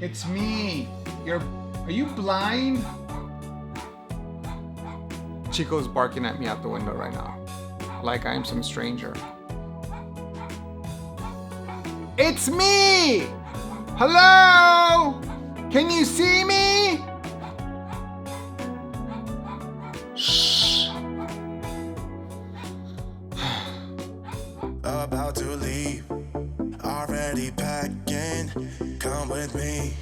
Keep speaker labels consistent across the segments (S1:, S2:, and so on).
S1: It's me. Are you blind? Chico's barking at me out the window right now, like I am some stranger. It's me! Hello? Can you see me? Shh.
S2: About to leave, already packing. Come with me,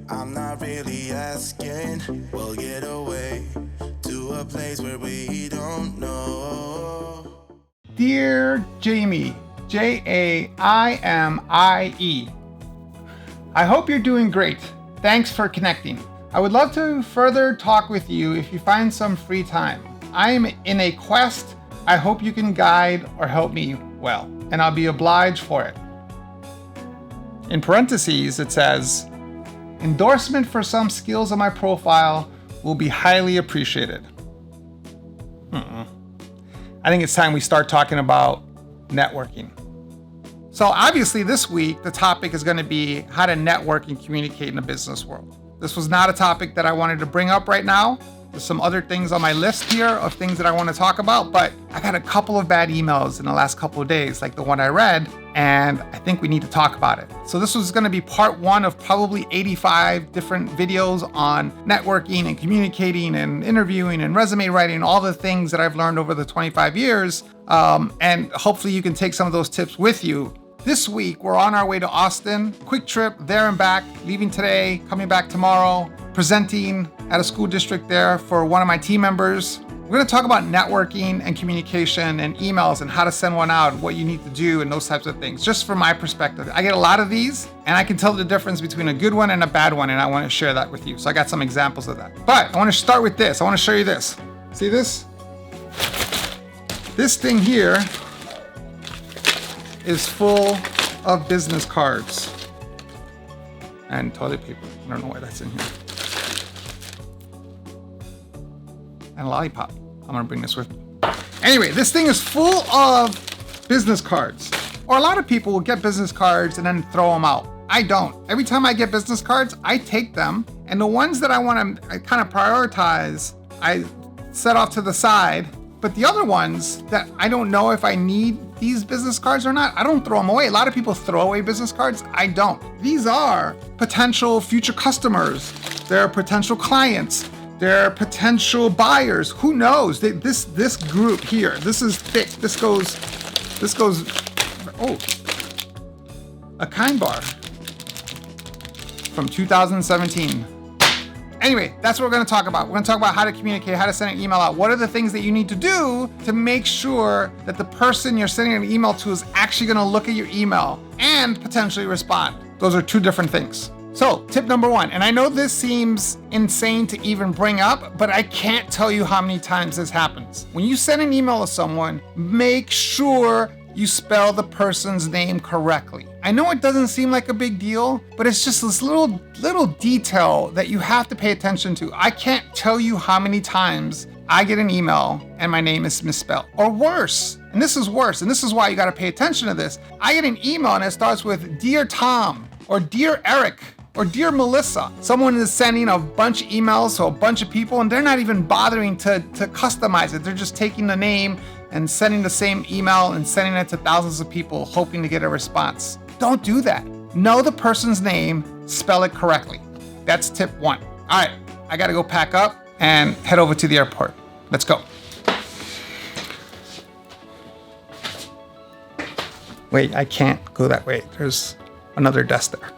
S2: I'm not really asking. We'll get away to a place where we don't know.
S1: Dear Jamie, Jaimie, I hope you're doing great. Thanks for connecting. I would love to further talk with you if you find some free time. I am in a quest. I hope you can guide or help me well, and I'll be obliged for it. In parentheses, it says, endorsement for some skills on my profile will be highly appreciated. I think it's time we start talking about networking. So obviously this week, the topic is going to be how to network and communicate in the business world. This was not a topic that I wanted to bring up right now. There's some other things on my list here of things that I want to talk about, but I got a couple of bad emails in the last couple of days, like the one I read, and I think we need to talk about it. So this was going to be part one of probably 85 different videos on networking and communicating and interviewing and resume writing, all the things that I've learned over the 25 years. And hopefully you can take some of those tips with you. This week, we're on our way to Austin, quick trip there and back, leaving today, coming back tomorrow, presenting at a school district there for one of my team members. We're gonna talk about networking and communication and emails and how to send one out and what you need to do and those types of things, just from my perspective. I get a lot of these and I can tell the difference between a good one and a bad one, and I wanna share that with you. So I got some examples of that. But I wanna start with this. I wanna show you this. See this? This thing here is full of business cards and toilet paper. I don't know why that's in here. And a lollipop. I'm gonna bring this with me. Anyway, this thing is full of business cards. Or a lot of people will get business cards and then throw them out. I don't. Every time I get business cards, I take them, and the ones that I wanna kind of prioritize, I set off to the side. But the other ones that I don't know if I need these business cards or not, I don't throw them away. A lot of people throw away business cards. I don't. These are potential future customers. They're potential clients. They're potential buyers. Who knows? This group here, this is thick. This goes, oh, a Kind bar from 2017. Anyway, that's what we're gonna talk about. We're gonna talk about how to communicate, how to send an email out. What are the things that you need to do to make sure that the person you're sending an email to is actually gonna look at your email and potentially respond? Those are two different things. So, tip number one, and I know this seems insane to even bring up, but I can't tell you how many times this happens. When you send an email to someone, make sure you spell the person's name correctly. I know it doesn't seem like a big deal, but it's just this little detail that you have to pay attention to. I can't tell you how many times I get an email and my name is misspelled. Or worse, and this is worse, and this is why you gotta pay attention to this. I get an email and it starts with Dear Tom, or Dear Eric, or Dear Melissa. Someone is sending a bunch of emails to a bunch of people and they're not even bothering to customize it. They're just taking the name and sending the same email and sending it to thousands of people hoping to get a response. Don't do that. Know the person's name, spell it correctly. That's tip one. All right, I gotta go pack up and head over to the airport. Let's go. Wait, I can't go that way. There's another desk there.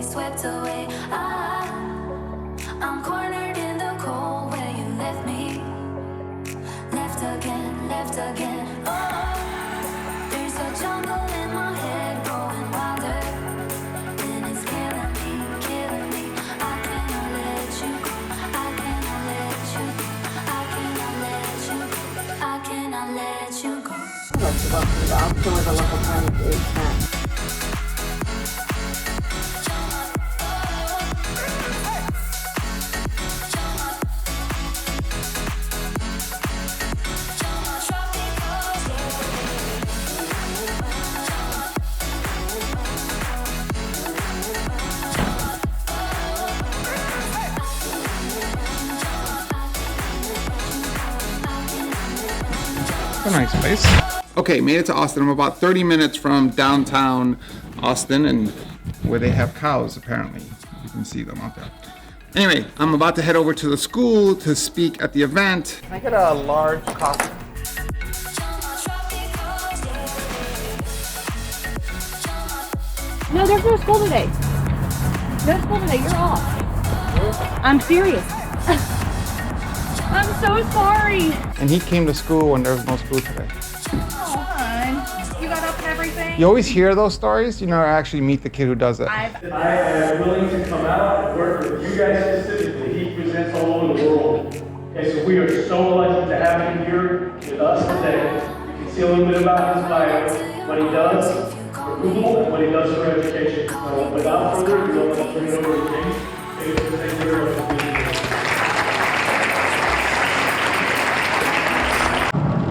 S3: Swept away. I'm cornered in the cold where you left me. Left again. Oh, there's a jungle in my head growing wilder, and it's killing me. I cannot let you go. I cannot let you go.
S4: I'll still live a local time to the extent.
S1: A nice place. Okay, made it to Austin. I'm about 30 minutes from downtown Austin, and where they have cows, apparently. You can see them out there. Anyway, I'm about to head over to the school to speak at the event. Can I get a large coffee?
S4: No, there's no school today. No school today, you're off. I'm serious. I'm so sorry.
S1: And he came to school when there was no school today.
S4: Oh, hon. You got up and everything?
S1: You always hear those stories, you never actually meet the kid who does it.
S5: I am willing to come out and work with you guys specifically. He presents all over the world. Okay, so we are so lucky to have him here with us today. You can see a little bit about his bio, what he does for Google, and what he does for education. So without further ado, I'll turn it over to James. Thank you very much for being here.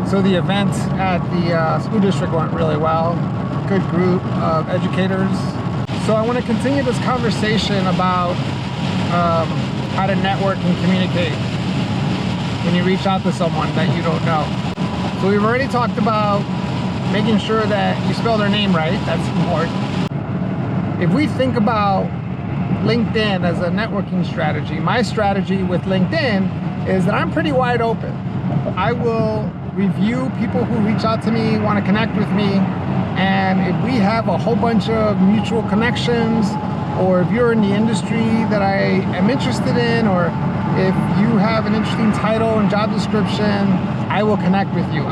S1: So the event at the school district went really well. Good group of educators. So I want to continue this conversation about how to network and communicate when you reach out to someone that you don't know. So we've already talked about making sure that you spell their name right. That's important. If we think about LinkedIn as a networking strategy, my strategy with LinkedIn is that I'm pretty wide open. I will review people who reach out to me, want to connect with me, and if we have a whole bunch of mutual connections, or if you're in the industry that I am interested in, or if you have an interesting title and job description, I will connect with you.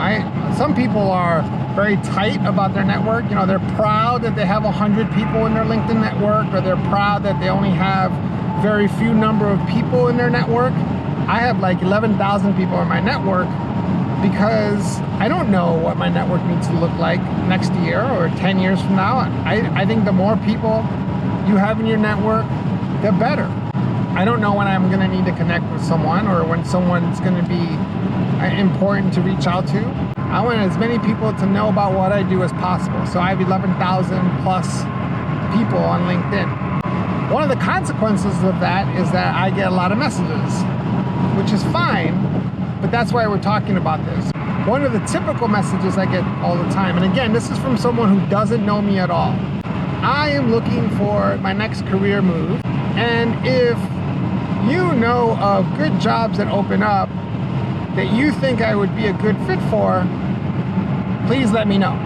S1: Some people are very tight about their network. You know, they're proud that they have 100 people in their LinkedIn network, or they're proud that they only have very few number of people in their network. I have like 11,000 people in my network, because I don't know what my network needs to look like next year or 10 years from now. I think the more people you have in your network, the better. I don't know when I'm gonna need to connect with someone, or when someone's gonna be important to reach out to. I want as many people to know about what I do as possible. So I have 11,000 plus people on LinkedIn. One of the consequences of that is that I get a lot of messages, which is fine. But that's why we're talking about this. One of the typical messages I get all the time, and again, this is from someone who doesn't know me at all. I am looking for my next career move, and if you know of good jobs that open up that you think I would be a good fit for, please let me know.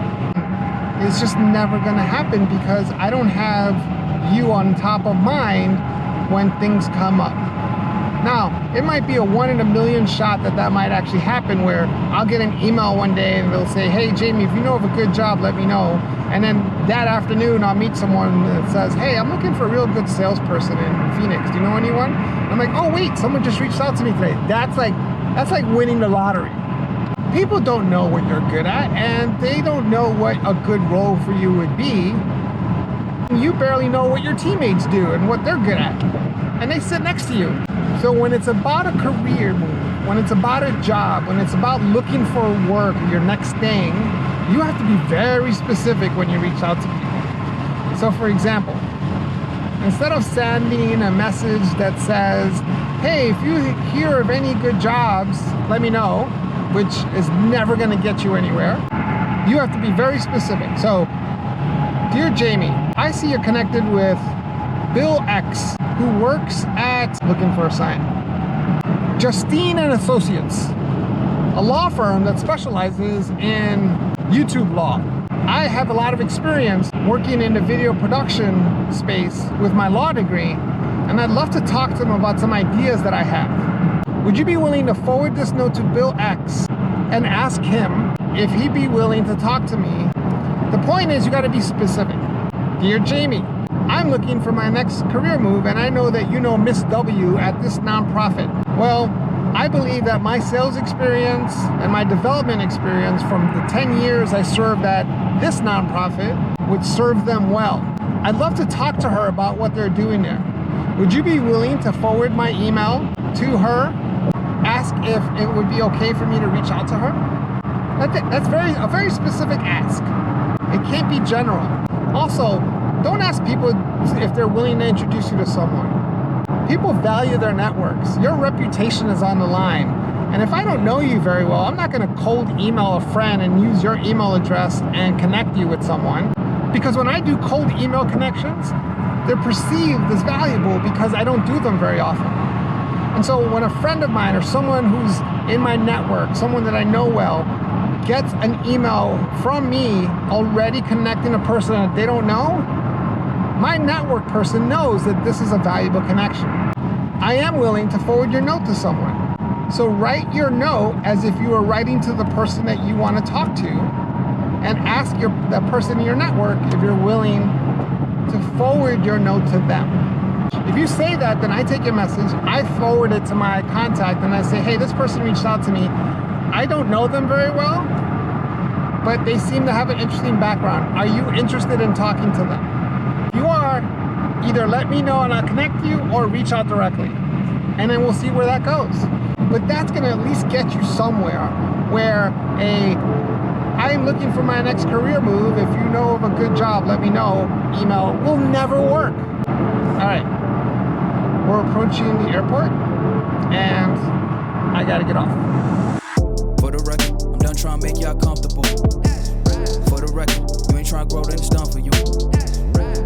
S1: It's just never gonna happen because I don't have you on top of mind when things come up. Now, it might be a 1 in a million shot that might actually happen, where I'll get an email one day and they'll say, hey Jamie, if you know of a good job, let me know. And then that afternoon I'll meet someone that says, hey, I'm looking for a real good salesperson in Phoenix. Do you know anyone? I'm like, oh wait, someone just reached out to me today. That's like winning the lottery. People don't know what you're good at, and they don't know what a good role for you would be. You barely know what your teammates do and what they're good at. And they sit next to you. So when it's about a career move, when it's about a job, when it's about looking for work, your next thing, you have to be very specific when you reach out to people. So for example, instead of sending a message that says, hey, if you hear of any good jobs, let me know, which is never gonna get you anywhere, you have to be very specific. So, dear Jamie, I see you're connected with Bill X, who works at, looking for a sign, Justine and Associates, a law firm that specializes in YouTube law. I have a lot of experience working in the video production space with my law degree, and I'd love to talk to them about some ideas that I have. Would you be willing to forward this note to Bill X and ask him if he'd be willing to talk to me? The point is, you gotta be specific. Dear Jamie, I'm looking for my next career move, and I know that you know Miss W at this nonprofit. Well, I believe that my sales experience and my development experience from the 10 years I served at this nonprofit would serve them well. I'd love to talk to her about what they're doing there. Would you be willing to forward my email to her? Ask if it would be okay for me to reach out to her? That's a very specific ask. It can't be general. Also, don't ask people if they're willing to introduce you to someone. People value their networks. Your reputation is on the line. And if I don't know you very well, I'm not going to cold email a friend and use your email address and connect you with someone. Because when I do cold email connections, they're perceived as valuable because I don't do them very often. And so when a friend of mine or someone who's in my network, someone that I know well, gets an email from me already connecting a person that they don't know, my network person knows that this is a valuable connection. I am willing to forward your note to someone. So write your note as if you were writing to the person that you want to talk to, and ask that person in your network if you're willing to forward your note to them. If you say that, then I take your message, I forward it to my contact, and I say, hey, this person reached out to me. I don't know them very well, but they seem to have an interesting background. Are you interested in talking to them? If you are, either let me know and I'll connect you, or reach out directly. And then we'll see where that goes. But that's gonna at least get you somewhere where I'm looking for my next career move. If you know of a good job, let me know. Email will never work. All right, we're approaching the airport and I gotta get off.
S6: For the record, I'm done trying to make y'all comfortable. For the record, you ain't trying to grow, then it's done for you.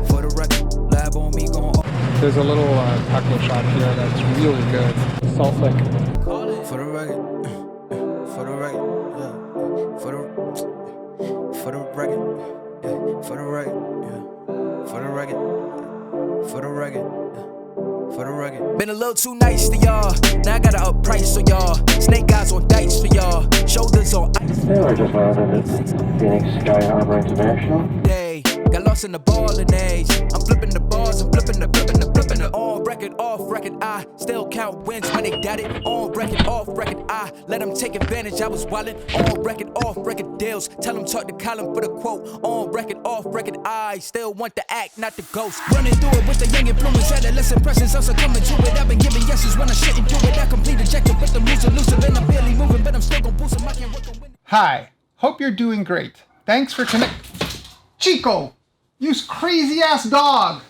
S6: For the record, lab on me going off.
S1: There's a little taco shop here that's really good. Salt lick.
S6: For the record, for the record, yeah. For the record, for the record, yeah. For the record, for the record, for the record. Been a little too nice to y'all. Now I gotta up price on y'all. Snake eyes on dice for y'all. Shoulders on ice.
S7: They were just landed at Phoenix Sky Harbor International.
S6: Day. Got lost in the ball and age. I'm flipping the bars and flipping the on record, off record. I still count wins when they got it. On record, off record. I let them take advantage. I was wildin'. On record, off record deals. Tell them talk to Colin for the quote. On record, off record. I still want the act, not the ghost. Running through it with the young influence. Adolescent presence. Also coming to it. I've been giving yeses when I shouldn't do it. I complete ejected, but the moves elusive. And I'm barely moving, but I'm still gon' boost them. I can't work on winning.
S1: Hi, hope you're doing great. Thanks for Chico, you crazy ass dog.